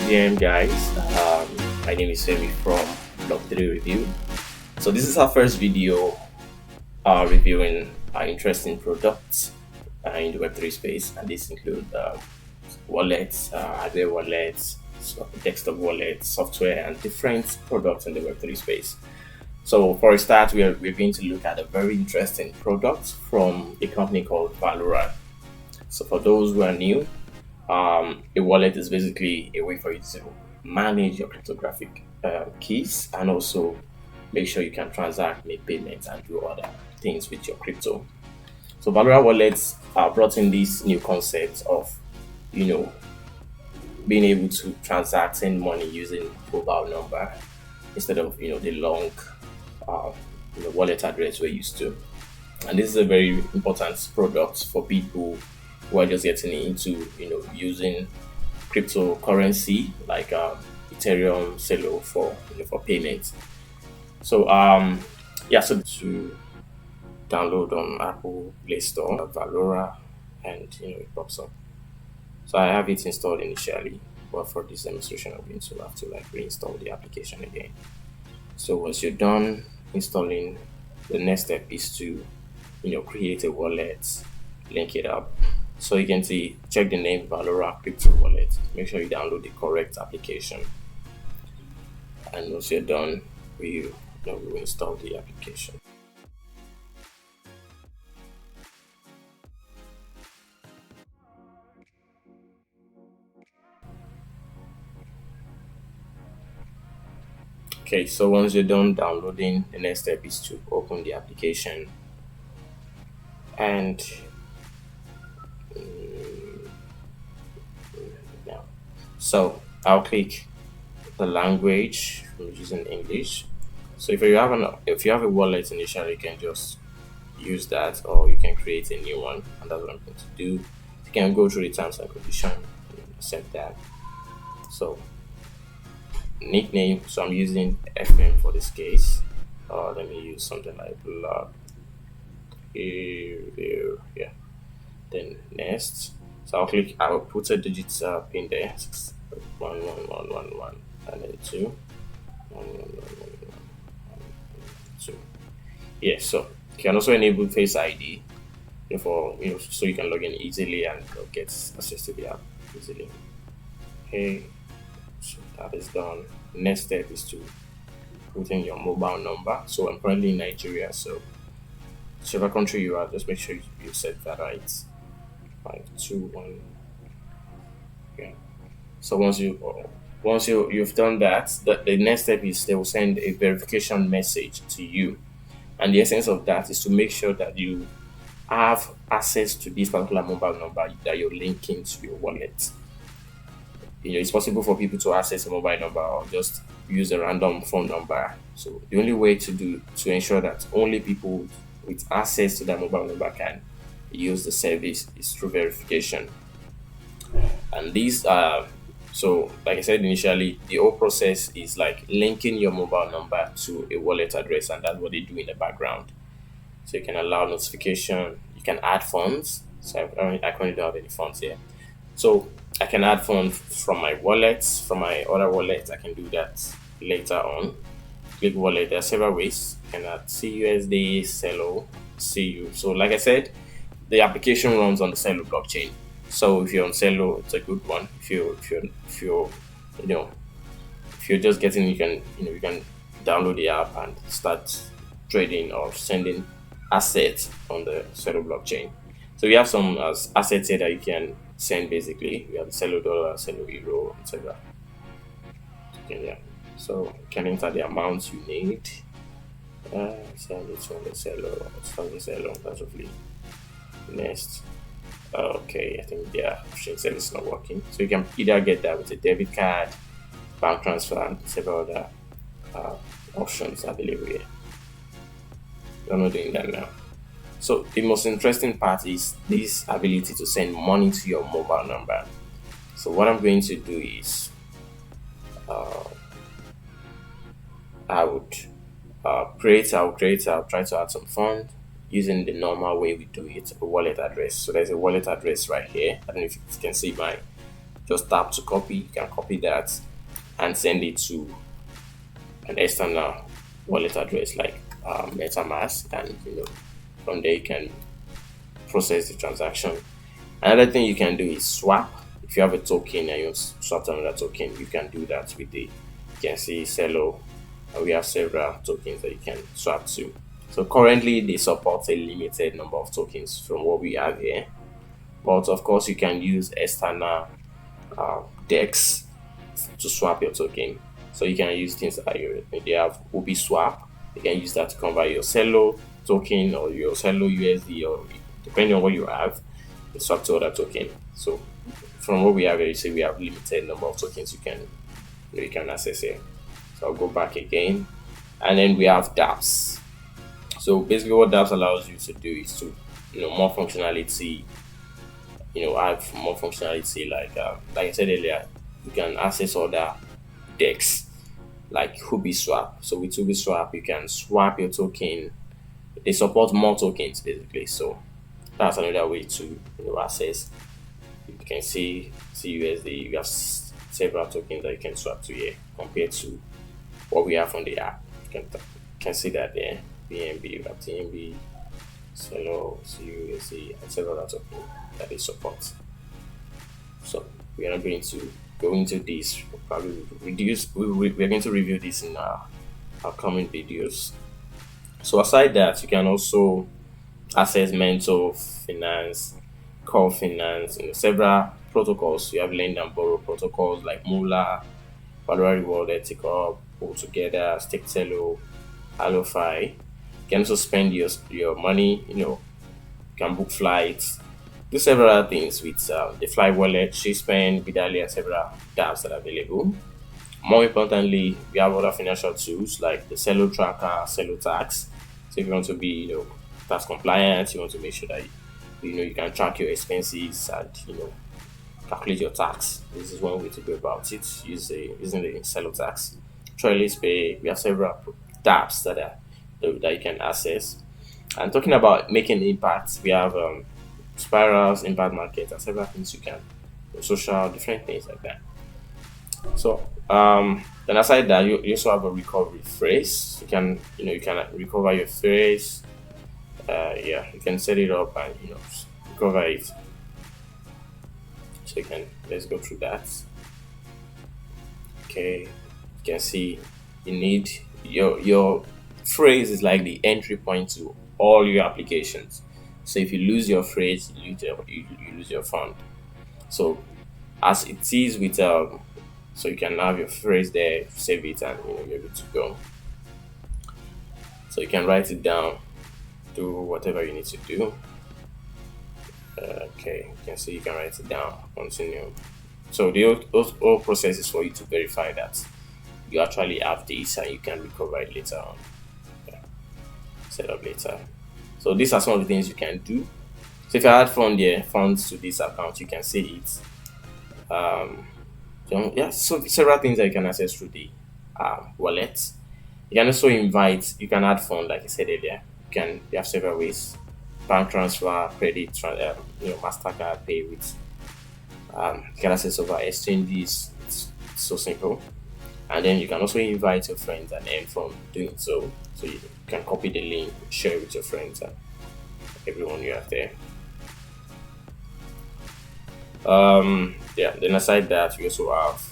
DM guys, my name is Femi from Block 3 Review. So this is our first video reviewing interesting products in the Web3 space, and this include wallets, hardware wallets, desktop wallets, software, and different products in the Web3 space. So for a start, we're going to look at a very interesting product from a company called Valora. So for those who are new, a wallet is basically a way for you to manage your cryptographic keys and also make sure you can transact, make payments, and do other things with your crypto. So Valora wallets brought in this new concept of, you know, being able to transact send money using mobile number instead of the long uh, wallet address we're used to. And this is a very important product for people who are just getting into using cryptocurrency like Ethereum, Celo for for payments. So yeah, so to download on Apple Play Store, Valora, and it pops up. So I have it installed initially, but for this demonstration, I'm going to have to like reinstall the application again. So once you're done installing, the next step is to create a wallet, link it up. So you can see, check the name Valora Crypto Wallet. Make sure you download the correct application. And once you're done, we install the application. Okay, so once you're done downloading, the next step is to open the application. And now, so I'll click the language, which is in English. So if you have a wallet initially, you can just use that, or you can create a new one, and that's what I'm going to do. You can go through the terms and conditions and accept that. So nickname, so I'm using FM for this case. Let me use something like blog. Yeah. Then next, so I'll put a digit pin there. 11111, and then 2 11111 Yeah, so you can also enable Face ID for so you can log in easily and get access to the app easily. Okay, so that is done. Next step is to put in your mobile number. So I'm currently in Nigeria, so whichever country you are, just make sure you set that right. 521. Yeah. So you've done that, the next step is they will send a verification message to you, and the essence of that is to make sure that you have access to this particular mobile number that you're linking to your wallet. It's possible for people to access a mobile number or just use a random phone number. So the only way to ensure that only people with access to that mobile number can use the service is through verification. And these are so like I said initially, the whole process is like linking your mobile number to a wallet address, and that's what they do in the background. So you can allow notification, you can add funds. So I currently don't have any funds here. So I can add funds from my wallets, from my other wallets. I can do that later on. Click wallet. There are several ways. You can add CUSD, Celo, CU. So like I said, the application runs on the Celo blockchain. So if you're on Celo, it's a good one. You know if you're just getting, you can download the app and start trading or sending assets on the Celo blockchain. So we have some assets here that you can send. Basically, we have the Celo dollar, Celo euro, etc. Okay, yeah. So you can enter the amounts you need. Send it on the Celo. It's on the Celo. That's roughly next. Okay, I think their option said it's not working. So you can either get that with a debit card, bank transfer, and several other options available here. We're not doing that now. So the most interesting part is this ability to send money to your mobile number. So what I'm going to do is I would I'll try to add some fund using the normal way we do it, a wallet address. So there's a wallet address right here. I don't know if you can see mine. Just tap to copy. You can copy that and send it to an external wallet address like MetaMask, and from there you can process the transaction. Another thing you can do is swap. If you have a token and you want to swap to another token, you can do that with the, you can see Celo, and we have several tokens that you can swap to. So currently they support a limited number of tokens from what we have here, but of course you can use external DEX to swap your token. So you can use things like they have Swap. You can use that to convert your Celo token or your Celo USD, or depending on what you have, you swap to other token. So from what we have here, you see we have limited number of tokens you can access here. So I'll go back again, and then we have dApps. So basically, what dApps allows you to do is to more functionality. Have more functionality like I said earlier. You can access other DEX like Swap. So with Swap, you can swap your token. They support more tokens basically. So that's another way to access. You can see USD. You have several tokens that you can swap to here compared to what we have on the app. You can see that there. BNB, we have TNB, Celo, CUSD, and several other tokens that they support. So we are not going to go into this. We'll probably we're going to review this in our upcoming videos. So aside that, you can also access Mentor Finance, Core Finance, several protocols. You have lend and borrow protocols like Mula, Valora Reward, Ethical, Altogether, Stake Celo, Allofi. You can also spend your money. You can book flights, do several things with the Fly Wallet, SheSpend, Bidali, and several dApps that are available. More importantly, we have other financial tools like the Celo Tracker, Celo Tax. So if you want to be tax compliant, you want to make sure that you can track your expenses and calculate your tax. This is one way to go about it using the Celo Tax. Trellis Pay. We have several dApps that you can access. And talking about making impact, we have Spirals, Impact Market, and several things you can social, different things like that. So then aside that, you also have a recovery phrase. You can recover your phrase. You can set it up and recover it. So let's go through that. Okay, you can see you need your phrase is like the entry point to all your applications. So if you lose your phrase, you lose your fund. So as it is with so you can have your phrase there, save it, and you're good to go. So you can write it down, do whatever you need to do. Okay, you can see you can write it down, continue. So the whole process is for you to verify that you actually have this and you can recover it later on. Set up later. So these are some of the things you can do. So if you add funds to this account, you can see it. So several things that you can access through the wallet. You can also you can add funds like I said earlier. You have several ways: bank transfer, credit, Mastercard, pay with. You can access over exchanges. It's so simple. And then you can also invite your friends and earn from doing so. So you can copy the link, share it with your friends and everyone you have there. Then aside that, we also have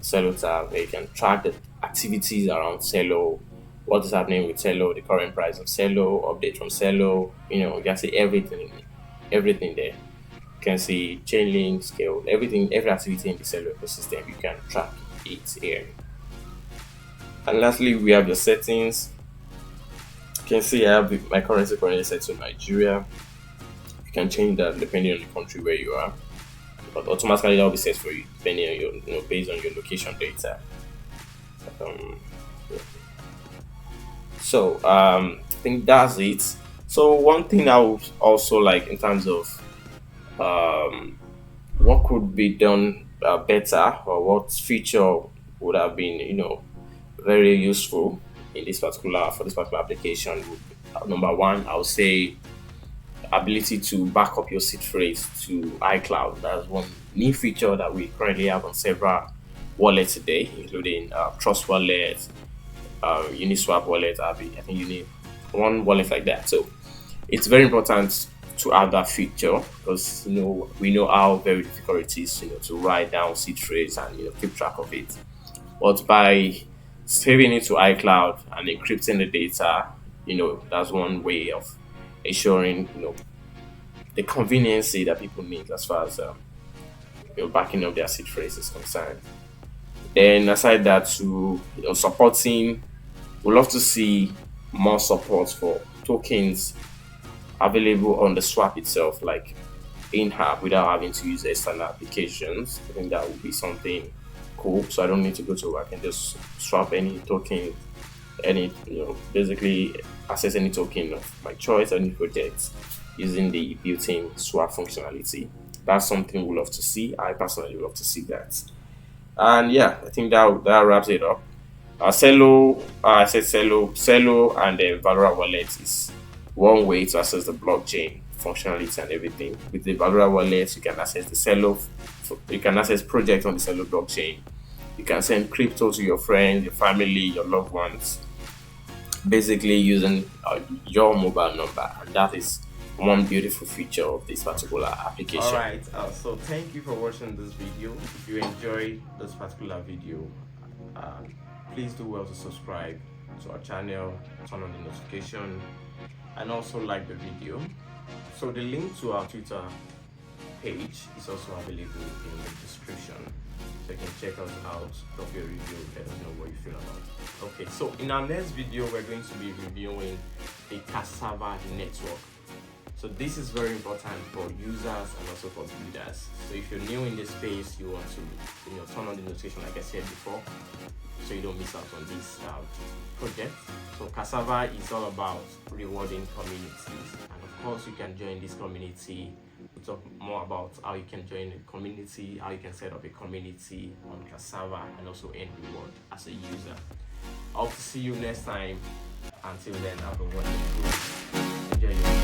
Celo tab where you can track the activities around Celo, what is happening with Celo, the current price of Celo, update from Celo. You can see everything there. You can see Chainlink, scale, everything, every activity in the Celo ecosystem. You can track it here. And lastly, we have your settings. You can see I have my currency currently set to Nigeria. You can change that depending on the country where you are, but automatically that will be set for you depending on your based on your location data. So I think that's it. So one thing I would also like in terms of what could be done better, or what feature would have been very useful in this particular application. Number one, I would say ability to back up your seed phrase to iCloud. That's one new feature that we currently have on several wallets today, including Trust Wallet, Uniswap Wallet. I think you need one wallet like that. So it's very important to have that feature because we know how very difficult it is to write down seed phrase and keep track of it. But by saving it to iCloud and encrypting the data, that's one way of ensuring the conveniency that people need as far as backing up their seed phrase is concerned. Then aside that, to supporting, we love to see more support for tokens available on the swap itself, like in-app, without having to use external applications. I think that would be something cool. So I don't need to go to work and just swap any token, basically access any token of my choice, any project using the built-in swap functionality. That's something we love to see. I personally love to see that. And yeah, I think that wraps it up. I said Celo and the Valora wallet is one way to access the blockchain functionality and everything. With the Valora wallet, you can access the Celo, you can access projects on the Celo blockchain. You can send crypto to your friends, your family, your loved ones, basically using your mobile number, and that is one beautiful feature of this particular application. All right, so thank you for watching this video. If you enjoyed this particular video, please do well to subscribe to our channel, turn on the notification, and also like the video. So the link to our Twitter page is also available in the description, so you can check us out, drop your review, let us know what you feel about it. Okay, so in our next video we're going to be reviewing the Cassava network. So this is very important for users and also for builders. So if you're new in this space, you want to turn on the notification like I said before, so you don't miss out on this project. So Cassava is all about rewarding communities, and of course you can join this community. We'll talk more about how you can join a community, how you can set up a community on Cassava, and also earn reward as a user. I hope to see you next time. Until then, have a wonderful day. Enjoy your